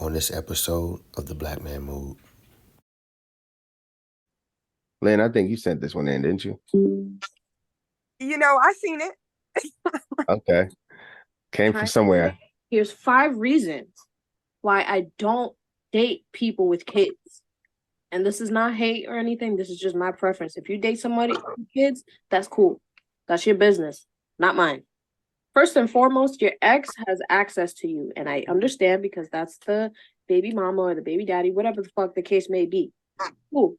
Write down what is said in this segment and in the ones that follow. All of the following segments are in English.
on this episode of the Black Man Mood. Lynn, I think you sent this one in, didn't you? I seen it. Okay. Came from somewhere. Here's 5 reasons why I don't date people with kids. And this is not hate or anything. This is just my preference. If you date somebody with kids, that's cool. That's your business, not mine. First and foremost, your ex has access to you. And I understand because that's the baby mama or the baby daddy, whatever the fuck the case may be. Cool.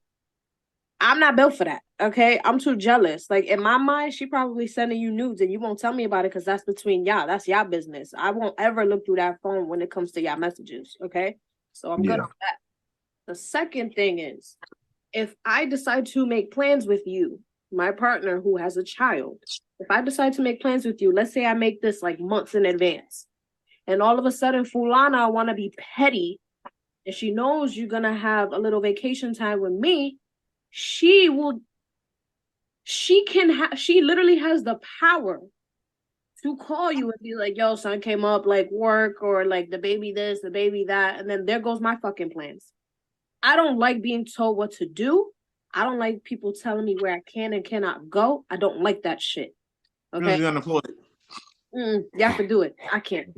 I'm not built for that, okay? I'm too jealous. Like, in my mind, she probably sending you nudes and you won't tell me about it because that's between y'all. That's y'all business. I won't ever look through that phone when it comes to y'all messages, okay? So I'm good on that. The second thing is, if I decide to make plans with you, my partner who has a child, if I decide to make plans with you, let's say I make this like months in advance, and all of a sudden Fulana want to be petty, and she knows you're going to have a little vacation time with me, she literally has the power to call you and be like, yo, son came up like work or like the baby this, the baby that, and then there goes my fucking plans. I don't like being told what to do. I don't like people telling me where I can and cannot go. I don't like that shit. Okay. You're unemployed. You have to do it. I can't.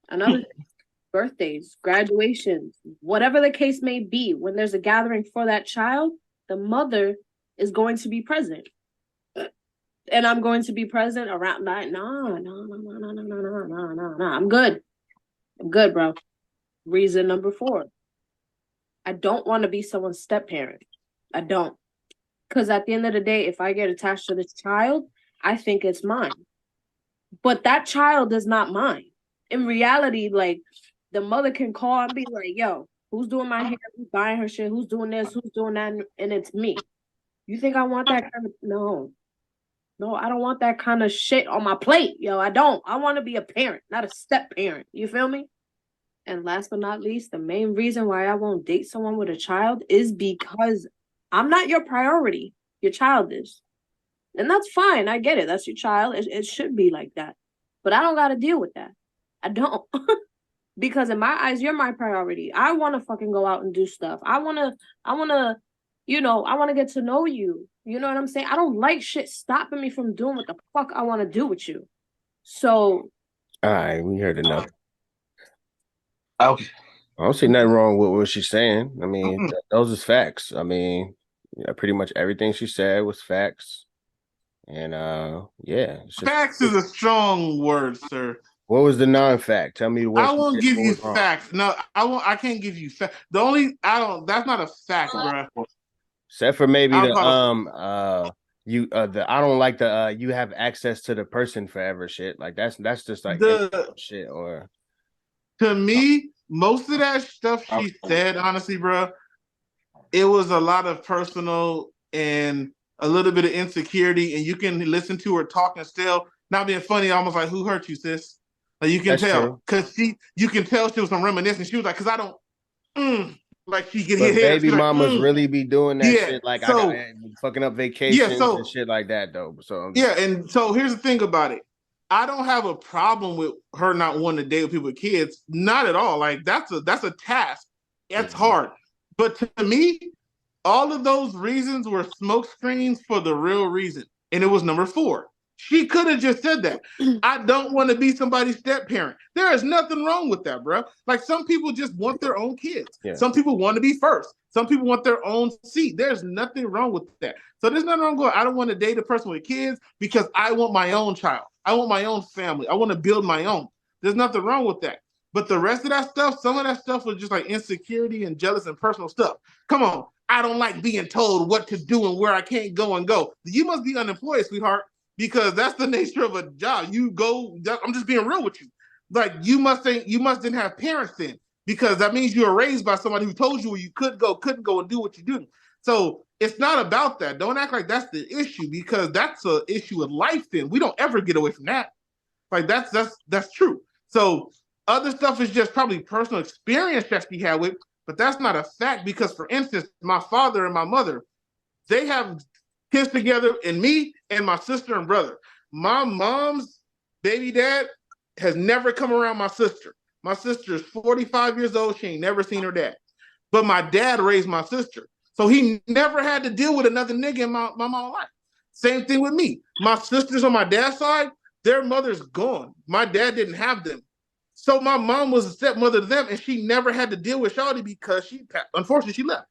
Another thing, birthdays, graduations, whatever the case may be, when there's a gathering for that child, the mother is going to be present. And I'm going to be present around that. No. I'm good. I'm good, bro. Reason number 4. I don't want to be someone's step parent. I don't. Because at the end of the day, if I get attached to this child, I think it's mine. But that child is not mine. In reality, like, the mother can call and be like, yo, who's doing my hair? Who's buying her shit? Who's doing this? Who's doing that? And it's me. You think I want that kind of... No, I don't want that kind of shit on my plate. Yo, I don't. I want to be a parent, not a step parent. You feel me? And last but not least, the main reason why I won't date someone with a child is because I'm not your priority. Your child is. And that's fine. I get it. That's your child. It should be like that. But I don't got to deal with that. I don't. Because in my eyes, you're my priority. I want to fucking go out and do stuff. I want to, I want to get to know you. You know what I'm saying? I don't like shit stopping me from doing what the fuck I want to do with you. So. All right, we heard enough. Okay. I don't see nothing wrong with what she's saying. I mean, those is facts. I mean, pretty much everything she said was facts. And facts is a strong word, sir. What was the non-fact? Tell me what. I won't give you facts. No, I won't. I can't give you facts. That's not a fact, bro. Except for maybe I don't like the you have access to the person forever shit. Like that's just like shit. Or to me, most of that stuff she said, honestly, bro, it was a lot of personal and a little bit of insecurity, and you can listen to her talk and still not being funny, almost like, who hurt you, sis? Like you can tell, because you can tell she was some reminiscing. She was like, because I don't, like she can hear baby mamas really be doing that shit, like so, I got fucking up vacations and shit like that, though. So and so here's the thing about it. I don't have a problem with her not wanting to date with people with kids, not at all. Like that's a task. That's hard. But to me, all of those reasons were smoke screens for the real reason. And it was number 4. She could have just said that. I don't want to be somebody's step parent. There is nothing wrong with that, bro. Like some people just want their own kids. Yeah. Some people want to be first. Some people want their own seat. There's nothing wrong with that. So there's nothing wrong with I don't want to date a person with kids because I want my own child. I want my own family. I want to build my own. There's nothing wrong with that. But the rest of that stuff, some of that stuff was just like insecurity and jealous and personal stuff. Come on. I don't like being told what to do and where I can't go and go. You must be unemployed, sweetheart, because that's the nature of a job. You go, I'm just being real with you. Like you didn't have parents then, because that means you were raised by somebody who told you where you couldn't go and do what you do. So it's not about that. Don't act like that's the issue, because that's an issue with life then. We don't ever get away from that. Like that's true. So other stuff is just probably personal experience that she had with, but that's not a fact, because for instance, my father and my mother, they have kids together, and me and my sister and brother. My mom's baby dad has never come around my sister. My sister's 45 years old. She ain't never seen her dad. But my dad raised my sister. So he never had to deal with another nigga in my mom's life. Same thing with me. My sisters on my dad's side, their mother's gone. My dad didn't have them. So my mom was a stepmother to them, and she never had to deal with Shawty because unfortunately, she left.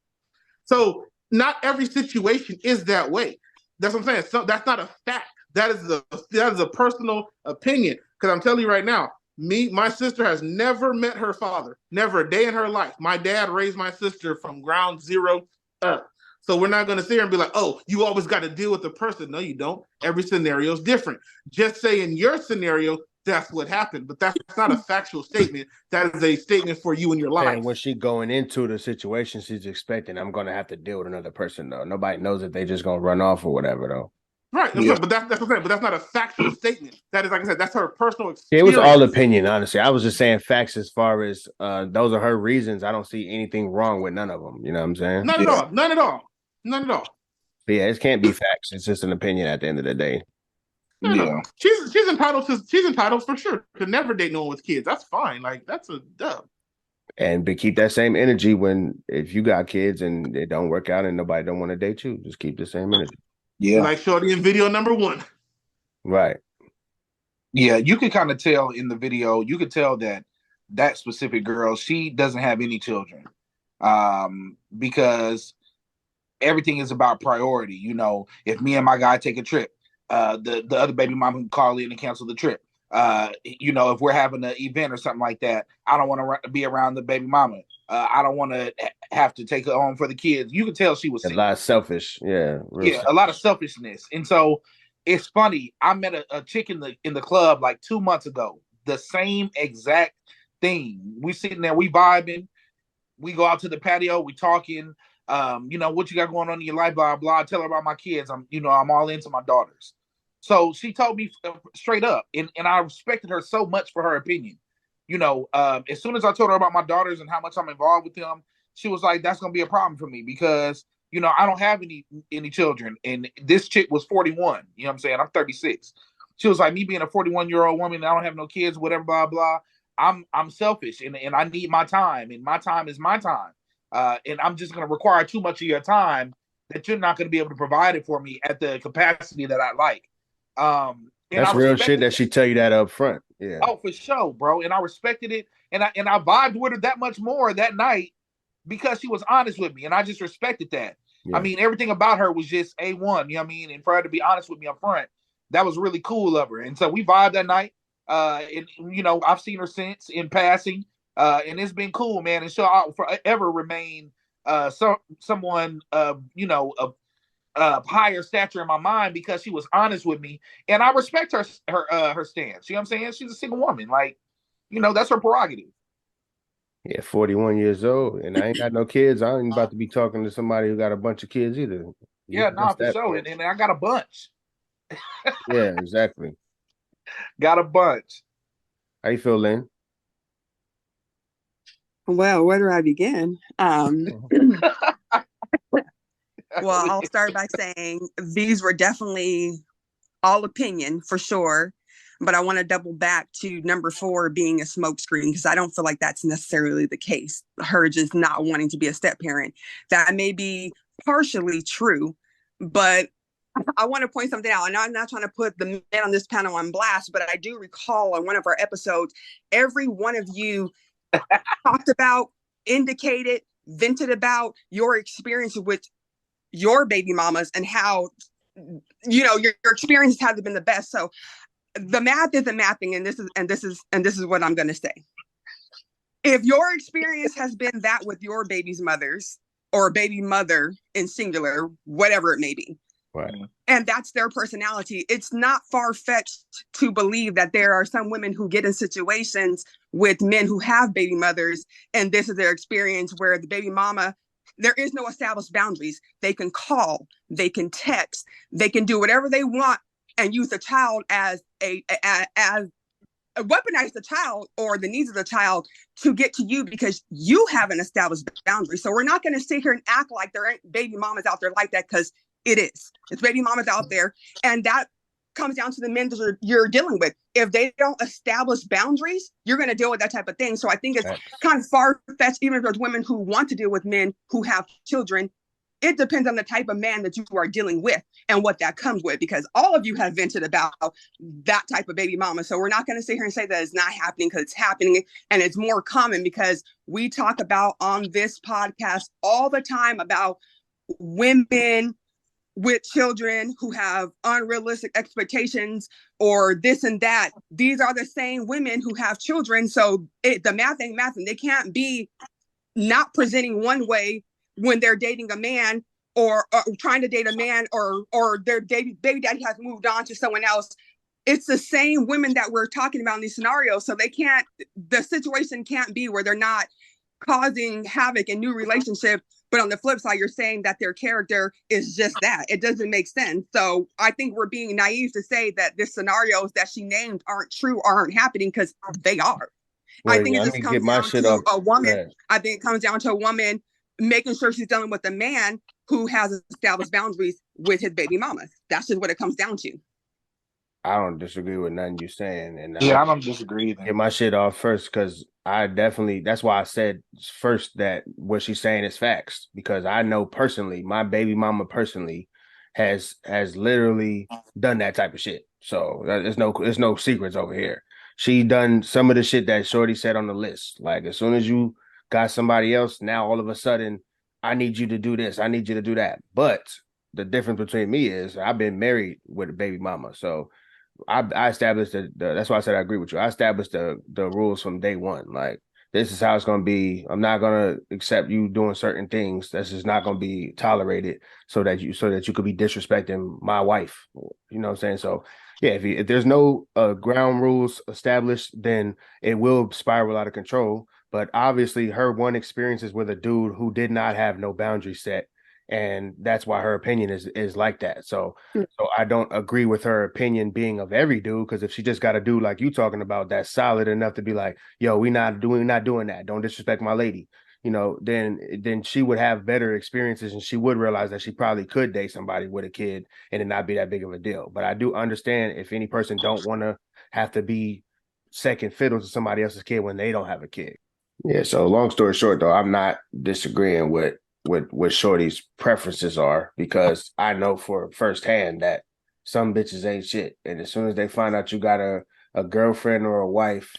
So not every situation is that way. That's what I'm saying. So that's not a fact. That is a personal opinion. Because I'm telling you right now, my sister has never met her father, never a day in her life. My dad raised my sister from ground zero up. So we're not going to sit here and be like, oh, you always got to deal with the person. No, you don't. Every scenario is different. Just say in your scenario, that's what happened. But that's not a factual statement. That is a statement for you in your life. And when she going into the situation, she's expecting, I'm going to have to deal with another person, though. Nobody knows if they just going to run off or whatever, though. Right. Yeah. But that's what I'm saying. But that's not a factual statement. That is, like I said, that's her personal experience. It was all opinion, honestly. I was just saying facts as far as those are her reasons. I don't see anything wrong with none of them. You know what I'm saying? None at all. None at all. None at all. But yeah, it can't be facts. It's just an opinion at the end of the day. No. She's entitled for sure to never date no one with kids. That's fine. Like, that's a dub. But keep that same energy if you got kids and it don't work out and nobody don't want to date you, just keep the same energy. Yeah. Like Shorty in video number 1. Right. Yeah, you could kind of tell in the video, you could tell that specific girl, she doesn't have any children. Because everything is about priority. You know, if me and my guy take a trip, the other baby mom can call in and cancel the trip. You know, if we're having an event or something like that, I don't want to be around the baby mama. I don't want to have to take her home for the kids. You could tell she was a lot of selfish. Yeah. A lot of selfishness. And so it's funny. I met a chick in the club like 2 months ago. The same exact thing. We sitting there, we vibing. We go out to the patio, we talking. You know, what you got going on in your life, blah, blah. I tell her about my kids. I'm all into my daughters. So she told me straight up, and I respected her so much for her opinion. You know, as soon as I told her about my daughters and how much I'm involved with them, she was like, that's going to be a problem for me because, you know, I don't have any children. And this chick was 41. You know what I'm saying? I'm 36. She was like, me being a 41-year-old woman, and I don't have no kids, whatever, blah, blah. I'm selfish and I need my time, and my time is my time. And I'm just going to require too much of your time that you're not going to be able to provide it for me at the capacity that I like. That's real shit that she tell you that up front. Yeah. Oh, for sure, bro. And I respected it. And I vibed with her that much more that night because she was honest with me. And I just respected that. Yeah. I mean, everything about her was just A1, you know what I mean? And for her to be honest with me up front, that was really cool of her. And so we vibed that night. And you know, I've seen her since in passing. And it's been cool, man. And she'll forever remain someone you know, of higher stature in my mind because she was honest with me, and I respect her stance. You know what I'm saying? She's a single woman, like, you know, that's her prerogative. Yeah, 41 years old, and I ain't got no kids. I ain't about to be talking to somebody who got a bunch of kids either. Yeah, no, for sure. And I got a bunch. Yeah, exactly. Got a bunch. How you feel, Lynn? Well, where do I begin? Well, I'll start by saying these were definitely all opinion for sure, but I want to double back to number 4 being a smokescreen because I don't feel like that's necessarily the case. Her just not wanting to be a step parent. That may be partially true, but I want to point something out. And I'm not trying to put the men on this panel on blast, but I do recall on one of our episodes, every one of you talked about, indicated, vented about your experience with your baby mamas and how, you know, your experiences haven't been the best. So the math isn't mathing, and this is what I'm going to say. If your experience has been that with your baby's mothers or baby mother in singular, whatever it may be, right, and that's their personality, it's not far-fetched to believe that there are some women who get in situations with men who have baby mothers, and this is their experience where the baby mama, there is no established boundaries. They can call, they can text, they can do whatever they want and use the child as weaponize the child or the needs of the child to get to you because you have an established boundary. So we're not going to sit here and act like there ain't baby mamas out there like that, because it is. It's baby mamas out there. And that comes down to the men that you're dealing with. If they don't establish boundaries, you're going to deal with that type of thing. So I think it's kind of far-fetched, even if there's women who want to deal with men who have children. It depends on the type of man that you are dealing with and what that comes with, because all of you have vented about that type of baby mama. So we're not going to sit here and say that it's not happening, because it's happening, and it's more common because we talk about on this podcast all the time about women with children who have unrealistic expectations or this and that. These are the same women who have children. So the math ain't math, and they can't be not presenting one way when they're dating a man or trying to date a man, or their baby daddy has moved on to someone else. It's the same women that we're talking about in these scenarios. So the situation can't be where they're not causing havoc in new relationships. But on the flip side, you're saying that their character is just that. It doesn't make sense. So I think we're being naive to say that the scenarios that she named aren't true, aren't happening, because they are. Well, I think it just comes down to a woman. I think it comes down to a woman making sure she's dealing with a man who has established boundaries with his baby mamas. That's just what it comes down to. I don't disagree with nothing you're saying. And yeah, I don't disagree either. Get my shit off first, because that's why I said first that what she's saying is facts, because I know personally, my baby mama personally has literally done that type of shit. So there's no secrets over here. She done some of the shit that Shorty said on the list. Like, as soon as you got somebody else, now all of a sudden, I need you to do this, I need you to do that. But the difference between me is I've been married with a baby mama. So I established that's why I said I agree with you. I established the rules from day one. Like, this is how it's going to be. I'm not going to accept you doing certain things. That's just not going to be tolerated, so that you could be disrespecting my wife. You know what I'm saying? So yeah, if there's no ground rules established, then it will spiral out of control. But obviously, her one experience is with a dude who did not have no boundary set, and that's why her opinion is like that. So I don't agree with her opinion being of every dude, because if she just got a dude like you talking about that's solid enough to be like, yo, we not doing that, don't disrespect my lady, you know, then she would have better experiences, and she would realize that she probably could date somebody with a kid and it not be that big of a deal. But I do understand if any person don't want to have to be second fiddle to somebody else's kid when they don't have a kid. Yeah, so long story short, though, I'm not disagreeing with what Shorty's preferences are, because I know for firsthand that some bitches ain't shit. And as soon as they find out you got a girlfriend or a wife,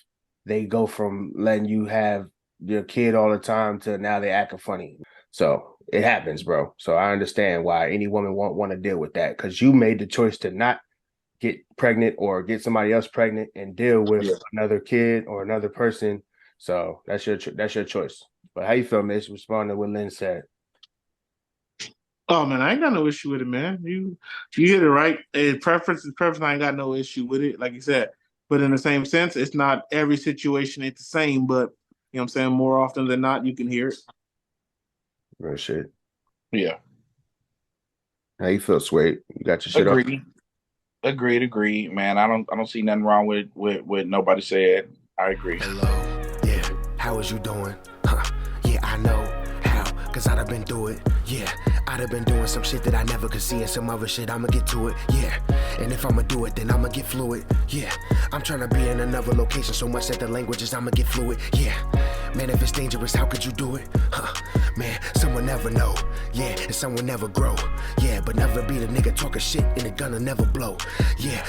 they go from letting you have your kid all the time to now they acting funny. So it happens, bro. So I understand why any woman won't want to deal with that, because you made the choice to not get pregnant or get somebody else pregnant and deal with another kid or another person. So that's your choice. But how you feel, Miss? Responding to what Lynn said. Oh man, I ain't got no issue with it, man. You hit it right. Preference is preference. I ain't got no issue with it, like you said. But in the same sense, it's not every situation ain't the same. But you know what I'm saying? More often than not, you can hear it. Real shit. Yeah. How you feel, Suede? You got your shit off? Agreed, man. I don't see nothing wrong with what nobody said. I agree. Hello, yeah. How is you doing? Huh? Yeah, I know how, cause I'd have been through it. Yeah, I'd have been doing some shit that I never could see, and some other shit, I'ma get to it. Yeah, and if I'ma do it, then I'ma get fluid. Yeah, I'm trying to be in another location so much that the languages, I'ma get fluid. Yeah, man, if it's dangerous, how could you do it? Huh? Man, someone never know. Yeah, and someone never grow. Yeah, but never be the nigga talking shit and it gonna never blow. Yeah.